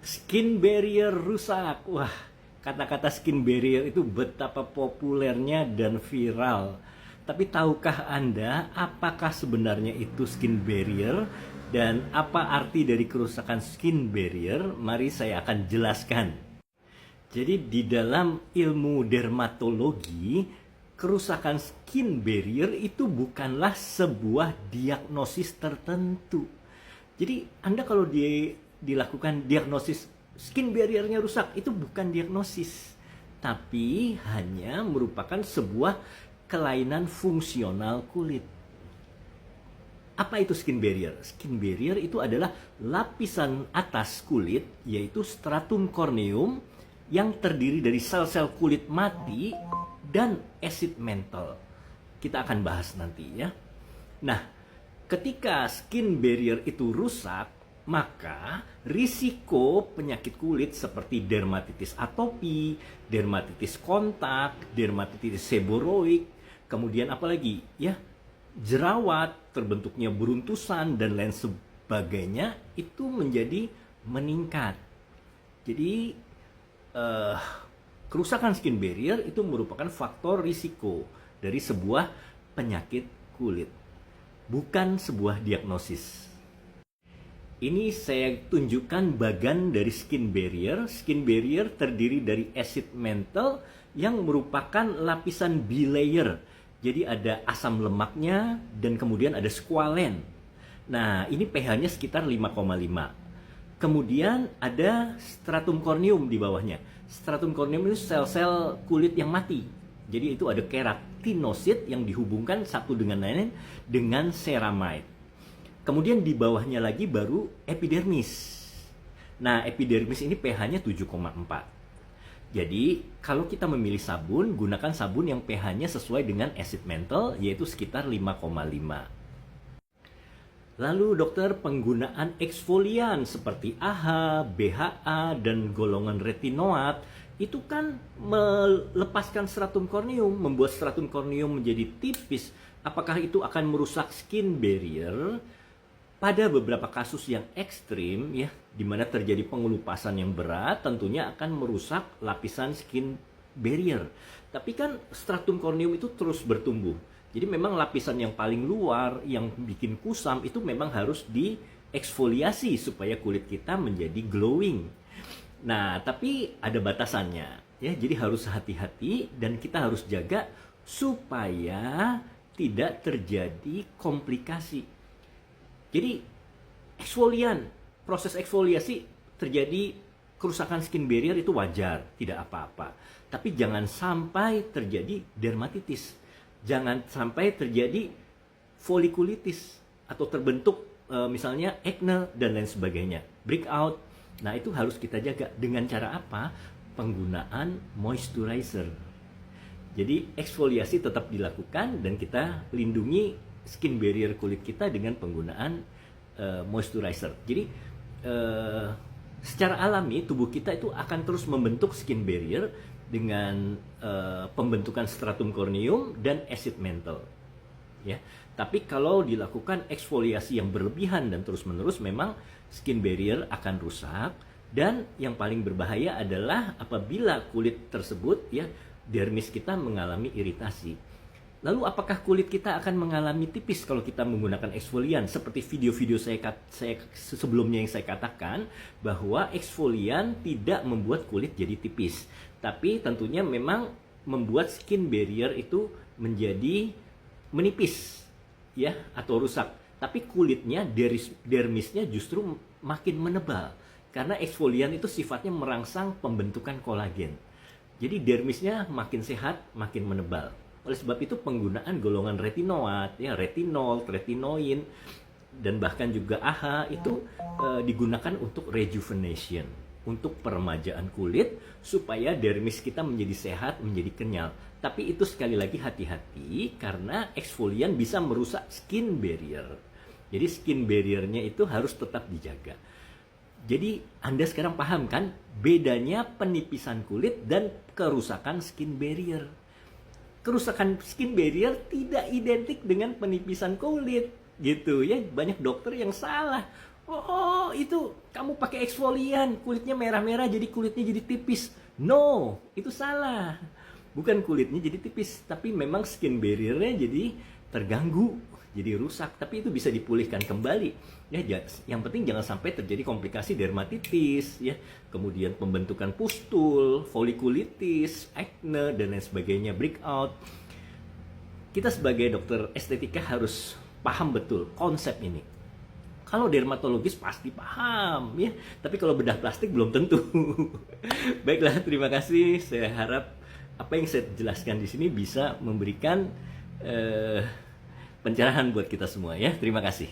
Skin barrier rusak. Wah, kata-kata skin barrier itu betapa populernya dan viral. Tapi tahukah Anda apakah sebenarnya itu skin barrier dan apa arti dari kerusakan skin barrier? Mari saya akan jelaskan. Jadi di dalam ilmu dermatologi, kerusakan skin barrier itu bukanlah sebuah diagnosis tertentu. Jadi Anda kalau dilakukan diagnosis skin barrier-nya rusak, itu bukan diagnosis, tapi hanya merupakan sebuah kelainan fungsional kulit. Apa itu skin barrier? Skin barrier itu adalah lapisan atas kulit, yaitu stratum corneum, yang terdiri dari sel-sel kulit mati dan asid mental. Kita akan bahas nanti ya. Nah, ketika skin barrier itu rusak, maka risiko penyakit kulit seperti dermatitis atopi, dermatitis kontak, dermatitis seboroik, kemudian apalagi ya, jerawat, terbentuknya beruntusan dan lain sebagainya itu menjadi meningkat. Jadi kerusakan skin barrier itu merupakan faktor risiko dari sebuah penyakit kulit, bukan sebuah diagnosis. Ini saya tunjukkan bagan dari skin barrier. Skin barrier terdiri dari acid mantle yang merupakan lapisan bilayer. Jadi ada asam lemaknya dan kemudian ada squalen. Nah, ini pH-nya sekitar 5,5. Kemudian ada stratum corneum di bawahnya. Stratum corneum itu sel-sel kulit yang mati. Jadi itu ada keratinosit yang dihubungkan satu dengan lain dengan ceramide. Kemudian di bawahnya lagi baru epidermis. Nah, epidermis ini pH-nya 7,4. Jadi, kalau kita memilih sabun, gunakan sabun yang pH-nya sesuai dengan acid mantle, yaitu sekitar 5,5. Lalu dokter, penggunaan eksfolian seperti AHA, BHA, dan golongan retinoat itu kan melepaskan stratum corneum, membuat stratum corneum menjadi tipis. Apakah itu akan merusak skin barrier? Pada beberapa kasus yang ekstrim ya, di mana terjadi pengelupasan yang berat, tentunya akan merusak lapisan skin barrier. Tapi kan stratum corneum itu terus bertumbuh. Jadi memang lapisan yang paling luar yang bikin kusam itu memang harus dieksfoliasi supaya kulit kita menjadi glowing. Nah, tapi ada batasannya ya. Jadi harus hati-hati dan kita harus jaga supaya tidak terjadi komplikasi. Jadi eksfolian, proses eksfoliasi terjadi kerusakan skin barrier itu wajar, tidak apa-apa. Tapi jangan sampai terjadi dermatitis. Jangan sampai terjadi folikulitis atau terbentuk misalnya acne dan lain sebagainya, breakout. Nah, itu harus kita jaga dengan cara apa? Penggunaan moisturizer. Jadi eksfoliasi tetap dilakukan dan kita lindungi skin barrier kulit kita dengan penggunaan moisturizer. Jadi secara alami tubuh kita itu akan terus membentuk skin barrier dengan pembentukan stratum corneum dan acid mantle. Ya, tapi kalau dilakukan eksfoliasi yang berlebihan dan terus-menerus, memang skin barrier akan rusak. Dan yang paling berbahaya adalah apabila kulit tersebut ya, dermis kita mengalami iritasi. Lalu apakah kulit kita akan mengalami tipis kalau kita menggunakan eksfolian? Seperti video-video saya sebelumnya yang saya katakan, bahwa eksfolian tidak membuat kulit jadi tipis, tapi tentunya memang membuat skin barrier itu menjadi menipis ya, atau rusak. Tapi kulitnya, dermisnya justru makin menebal karena eksfolian itu sifatnya merangsang pembentukan kolagen. Jadi dermisnya makin sehat, makin menebal. Oleh sebab itu penggunaan golongan retinoat, ya, retinol, retinoin, dan bahkan juga AHA itu digunakan untuk rejuvenation, untuk peremajaan kulit supaya dermis kita menjadi sehat, menjadi kenyal. Tapi itu sekali lagi hati-hati karena eksfolian bisa merusak skin barrier. Jadi skin barrier-nya itu harus tetap dijaga. Jadi Anda sekarang paham kan bedanya penipisan kulit dan kerusakan skin barrier. Kerusakan skin barrier tidak identik dengan penipisan kulit gitu ya. Banyak dokter yang salah. Oh, itu kamu pakai eksfolian, kulitnya merah-merah jadi kulitnya jadi tipis. No, itu salah. Bukan kulitnya jadi tipis, tapi memang skin barrier-nya jadi terganggu, jadi rusak. Tapi itu bisa dipulihkan kembali. Ya, yang penting jangan sampai terjadi komplikasi dermatitis, ya, kemudian pembentukan pustul, folikulitis, acne dan lain sebagainya, breakout. Kita sebagai dokter estetika harus paham betul konsep ini. Kalau dermatologis pasti paham, ya. Tapi kalau bedah plastik belum tentu. Baiklah, terima kasih. Saya harap apa yang saya jelaskan di sini bisa memberikan pencerahan buat kita semua, ya. Terima kasih.